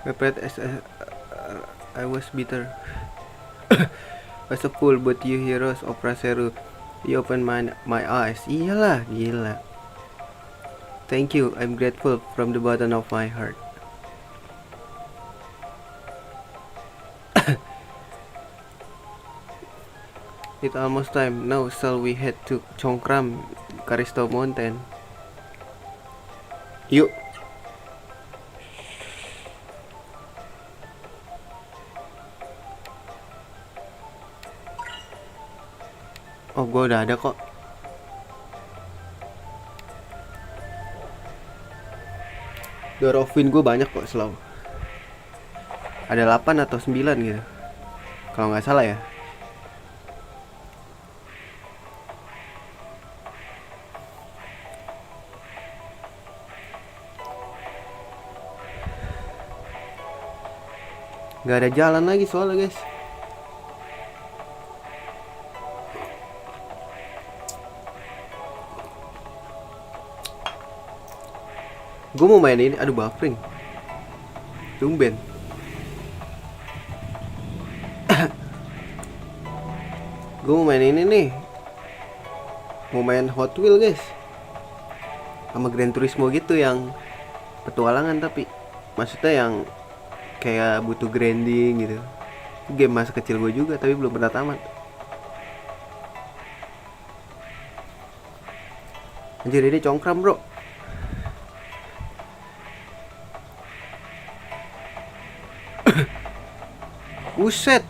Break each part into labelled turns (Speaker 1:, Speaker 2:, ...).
Speaker 1: I played as I was bitter. Was a fool, but you heroes of Praseru, you opened my eyes. Iyalah, gila. Thank you, I'm grateful from the bottom of my heart. It's almost time. Now shall we head to Congkram, Karisto Mountain? Yuk. Oh, gue udah ada kok. Door of Wind gue banyak kok selalu. Ada 8 atau 9 gitu, kalau nggak salah ya. Nggak ada jalan lagi soalnya guys. Gue mau main ini, aduh buffering. Tumben. Gue mau main ini nih. Mau main Hot Wheel guys, sama Gran Turismo gitu, yang petualangan tapi maksudnya yang kayak butuh grinding gitu. Game masa kecil gue juga tapi belum pernah tamat. Anjir, ini Congkram bro. Buset,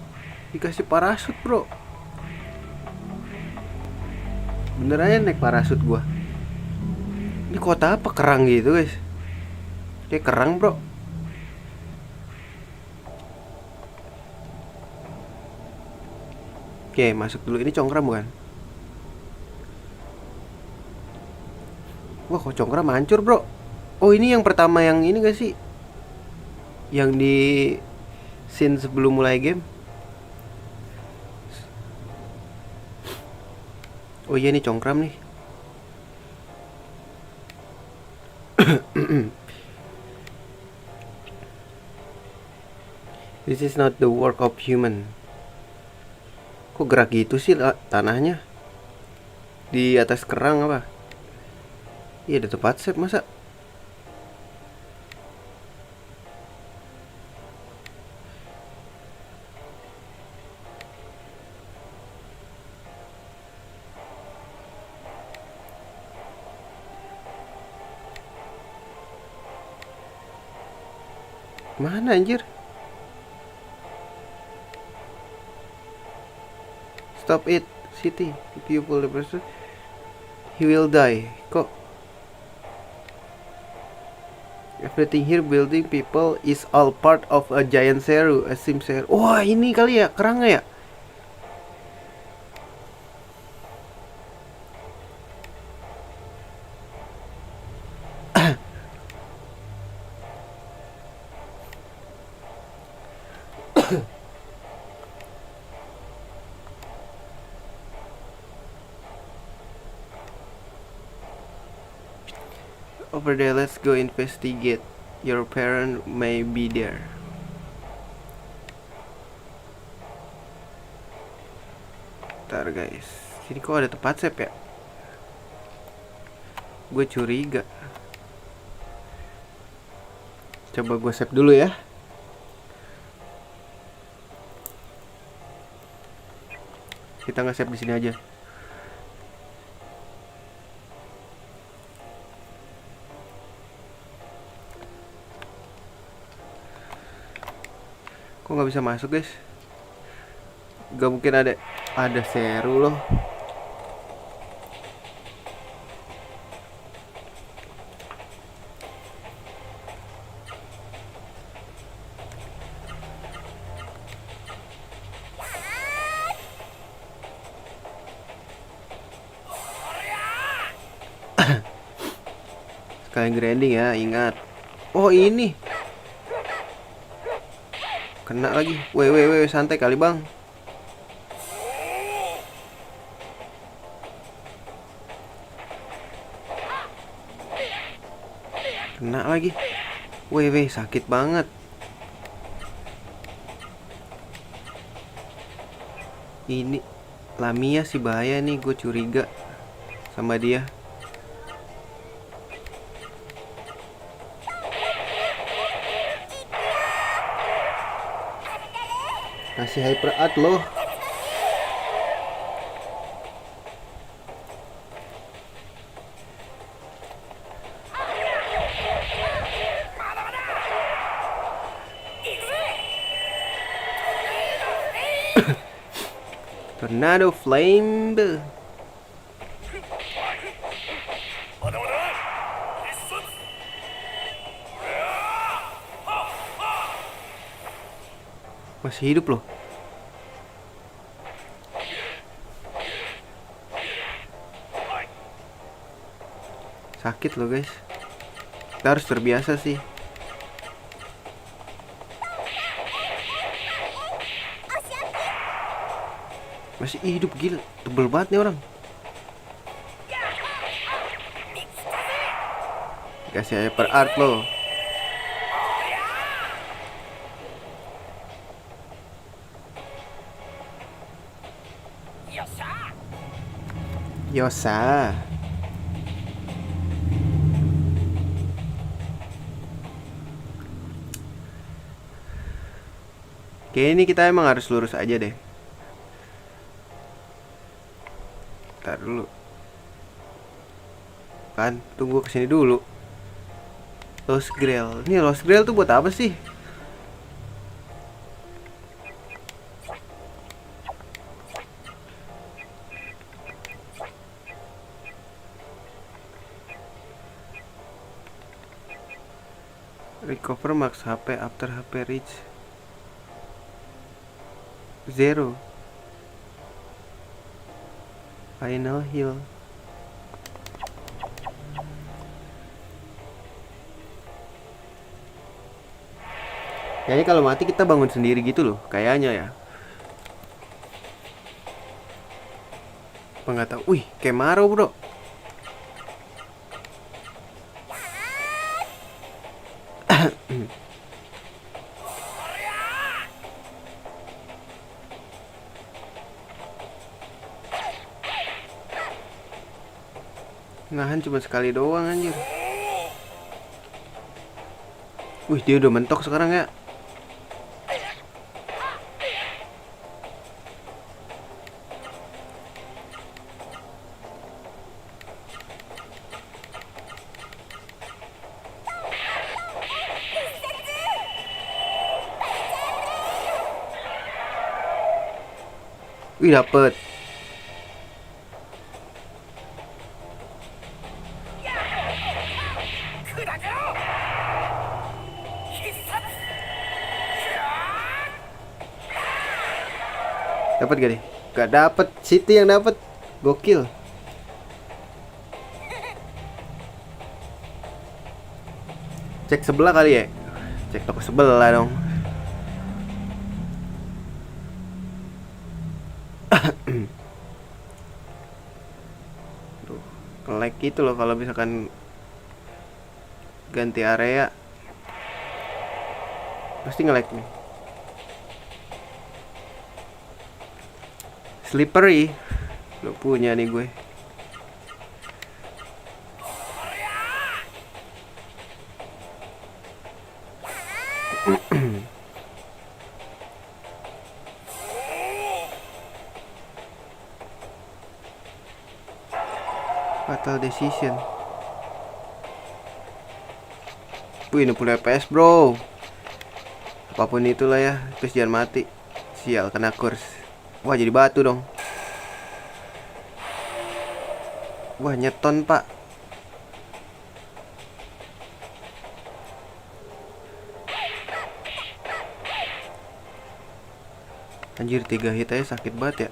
Speaker 1: dikasih parasut bro. Bener aja naik parasut gua. Ini kota apa, kerang gitu guys? Kayak kerang bro. Oke, masuk dulu. Ini Congkram bukan? Wah, kok Congkram hancur bro. Oh, ini yang pertama yang ini gak sih? Yang di scene sebelum mulai game. Oh iya, nih Congkram nih. This is not the work of human. Kok gerak gitu sih tanahnya? Di atas kerang apa? Iya, ada tempat save masa? Mana anjir? Stop it, city. If you pull the person, he will die. Kok everything here, building, people, is all part of a giant seru, a sim seru. Wah, ini kali ya kerangnya ya. Over there, let's go investigate. Your parent may be there. Ntar guys, sini kok ada tempat save ya? Gue curiga. Coba gue save dulu ya. Kita nggak save di sini aja. Kok nggak bisa masuk guys? Gak mungkin ada seru loh. Sekalian grinding ya, ingat. Oh ini kena lagi. Weh, santai kali bang. Kena lagi. Weh, sakit banget. Ini Lamia sih bahaya nih, gue curiga sama dia. Kasih hyper art loh. Tornado Flame. Masih hidup loh. Sakit loh guys. Kita harus terbiasa sih. Masih hidup, gila. Tebel banget nih orang. Kasih hyper art loh. Yosa. Oke, ini kita emang harus lurus aja deh. Ntar dulu. Kan, tunggu kesini dulu. Lost Grail. Ini Lost Grail tuh buat apa sih? Recover max HP after HP reach 0. Final heal. Kayaknya kalau mati kita bangun sendiri gitu loh, kayaknya ya. Apa nggak tahu? Wih, Kemaro bro. Nahan cuma sekali doang anjir. Wih, dia udah mentok sekarang ya. Wih, dapet. Dapat gak deh? Gak dapet. City yang dapet. Gokil. Cek sebelah kali ya. Cek toko sebelah dong. Tuh, lag gitu loh kalau misalkan ganti area. Pasti nge-lag nih. Slippery. Lo punya nih gue. Fatal decision. Wih, 60 FPS bro. Apapun itulah ya, terus jangan mati. Sial, kena kurs. Wah, jadi batu dong. Wah, nyeton pak. Anjir, 3 hit aja sakit banget ya.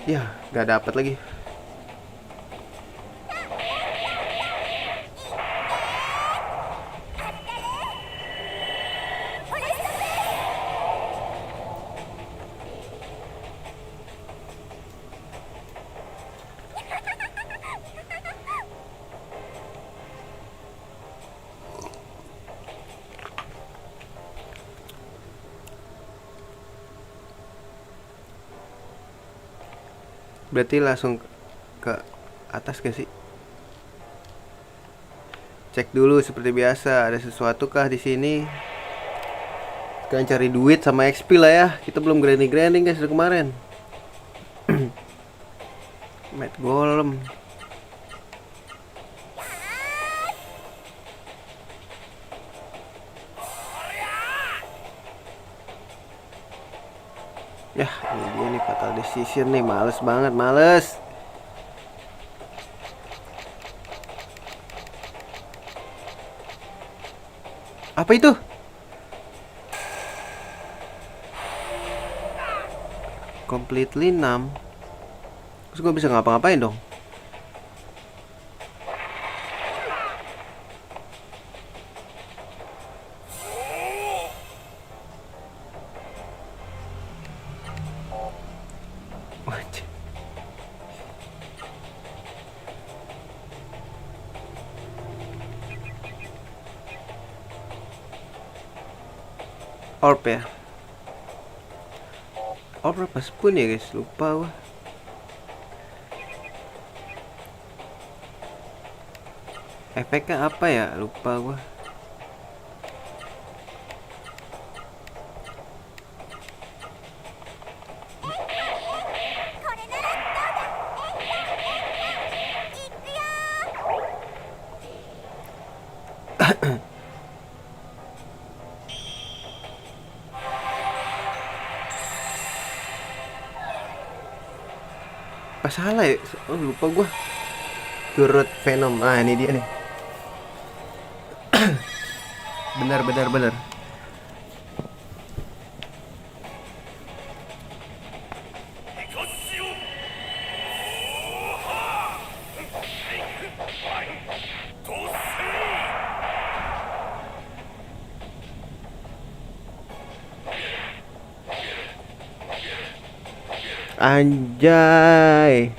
Speaker 1: Ya, gak dapet lagi. Berarti langsung ke atas gak sih? Cek dulu seperti biasa, ada sesuatu kah di sini? Sekarang cari duit sama XP lah ya. Kita belum grinding guys dari kemarin. Mad Golem. Ya, ini dia nih fatal decision nih, males banget, males. Apa itu? Completely numb. Terus gue bisa ngapa-ngapain dong? Orb ya. Orb berapa spoon ya guys? Lupa gua. Efeknya apa ya? Lupa gua. Apa salah ya? Oh, lupa gua. Turut Venom. Ah, ini dia nih. Benar. Anjay.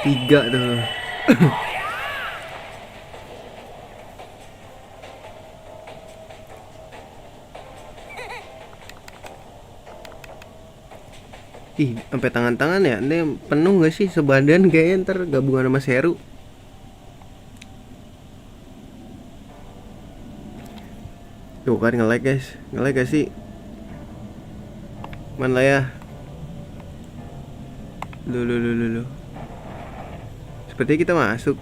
Speaker 1: Tiga tuh. Ih, sampai tangan-tangan ya. Ini penuh gak sih sebadan kayaknya ntar gabungan sama Seru. Tuh kan nge-lag guys. Nge-lag gak sih? Mana lah ya? Lu. Sepertinya kita masuk.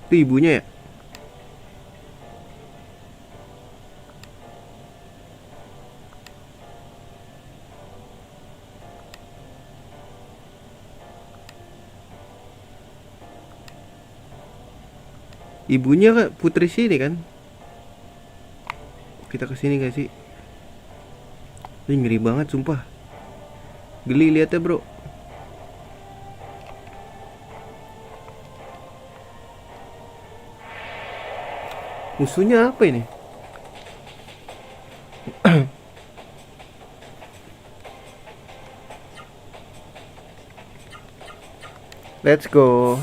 Speaker 1: Itu ibunya ya? Ibunya kak putri sini kan? Kita kesini gak sih? Ini ngeri banget sumpah. Geli liatnya bro. Musuhnya apa ini? Let's go.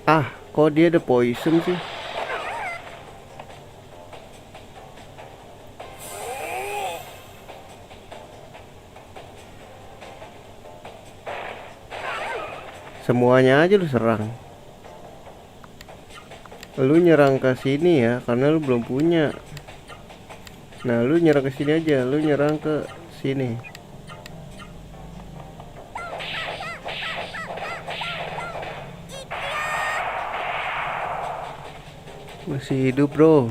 Speaker 1: Ah, kok dia ada poison sih? Semuanya aja lu serang. Lu nyerang ke sini ya, karena lu belum punya. Nah, lu nyerang ke sini aja, lu nyerang ke sini. Masih hidup, bro.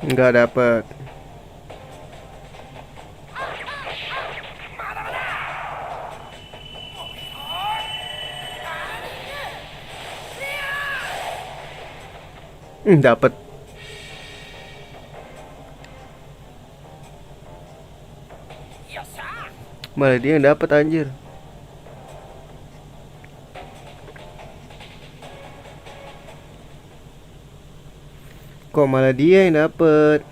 Speaker 1: Nggak dapet. Dapet. Malah dia yang dapet anjir. Kok malah dia yang dapet?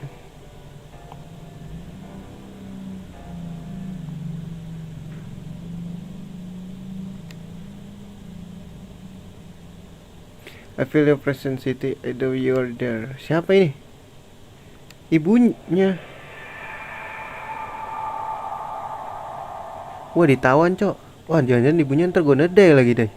Speaker 1: I feel your presence city, I know you're there. Siapa ini? Ibunya. Wah, ditawan, Cok. Wah, jangan-jangan ibunya ntar gue nedeh lagi deh.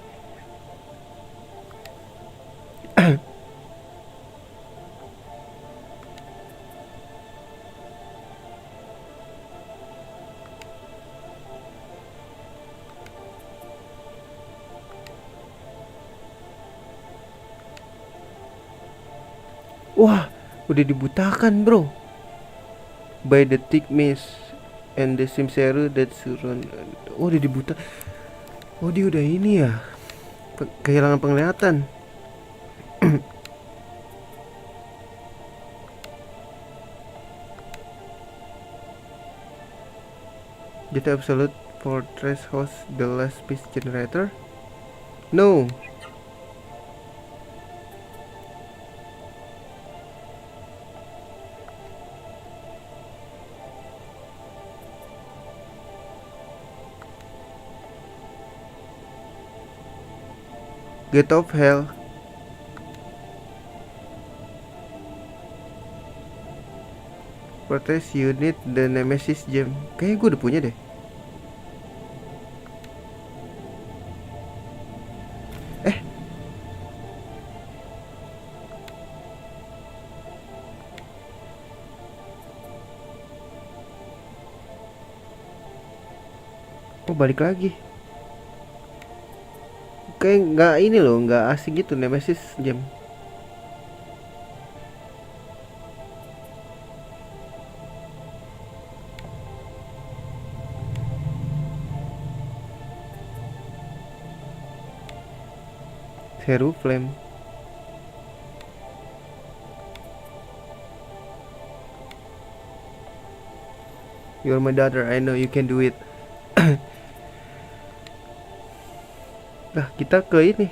Speaker 1: Wah, udah dibutakan, bro. By the thick mist and the simseru that surround. Oh, udah dibuta. Oh, dia udah ini ya. Kehilangan penglihatan. Did Absolute Fortress host the last peace generator? No. Get of hell. Protest unit the Nemesis gem. Kayaknya gue udah punya deh. Oh, balik lagi. Kayak nggak ini loh, nggak asing gitu Nemesis gem. Seru Flame. You're my daughter, I know you can do it. Nah, kita ke ini.